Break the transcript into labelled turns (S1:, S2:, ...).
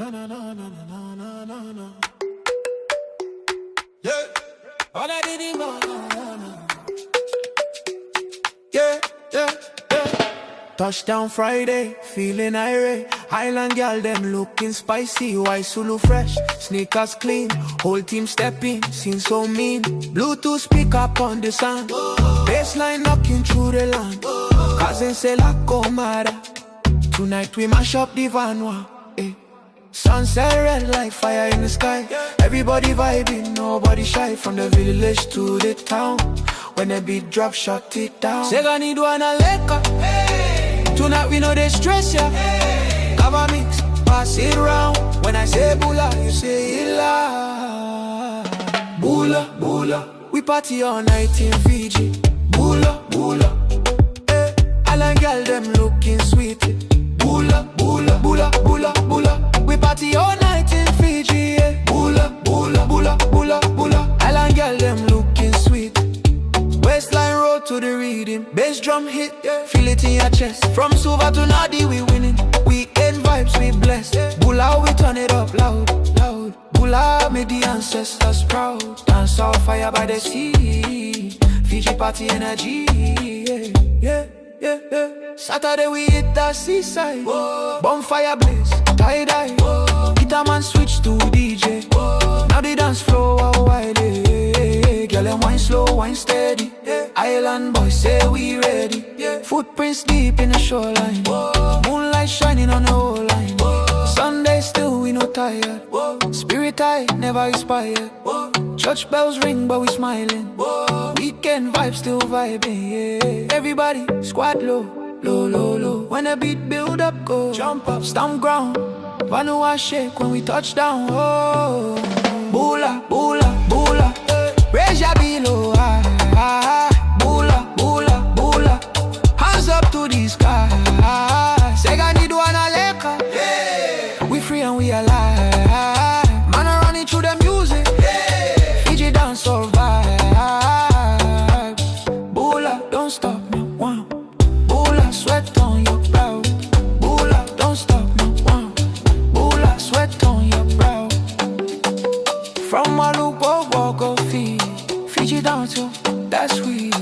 S1: Na na na na na na na na. Yeah. All I did is yeah, yeah, yeah. Touchdown Friday, feeling Irie. Highland girl, them looking spicy. White Sulu fresh, sneakers clean. Whole team stepping, scene so mean. Bluetooth speak up on the sound. Bassline knocking through the land. Cousin say la comara. Tonight we mash up the vanwa. Eh. Sunset red like fire in the sky. Everybody vibing, nobody shy. From the village to the town. When the beat drop, shut it down. Say I need one a leka. Tonight we know they stress ya. Cover mix, pass it round. When I say bula, you say illa. Bula, bula. We party all night in Fiji. Bula, bula. Eh, Alan girl them looking sweet. Bula, bula, bula, bula, bula. We party all night in Fiji. Yeah. Bula, bula, bula, bula, bula. Alan girl them looking sweet. Waistline roll to the rhythm. Bass drum hit, yeah. Feel it in your chest. From Suva to Nadi we winning. Weekend vibes we blessed. Bula we turn it up loud, loud. Bula made the ancestors proud. Dance all fire by the sea. Fiji party energy, yeah, yeah, yeah, yeah. Saturday we hit the seaside. Whoa. Bonfire blaze, tie-dye. Guitar man switch to DJ. Whoa. Now the dance floor a while, yeah. Girl and wine slow, wine steady, yeah. Island boys say we ready, yeah. Footprints deep in the shoreline. Whoa. Moonlight shining on the whole line. Whoa. Sunday still we no tired. Whoa. Spirit high, never expired. Whoa. Church bells ring but we smiling. Whoa. Weekend vibes still vibing, yeah. Everybody squad low, low, low, low. When the beat build up, go jump up, stomp ground. Vanua shake when we touch down. Oh, bula, bula, bula. Raise your below, ah, ah, ah. Bula, bula, bula. Hands up to the sky. Sega need one a leka. Yeah. We free and we alive. Man are running through the music. Yeah. Fiji dance survive. Bula, don't stop no one. Bula, sweat on your brow. Bula, don't stop no one. Bula, sweat on your brow. From Malupo, walk of feet. Fiji down to that's sweet.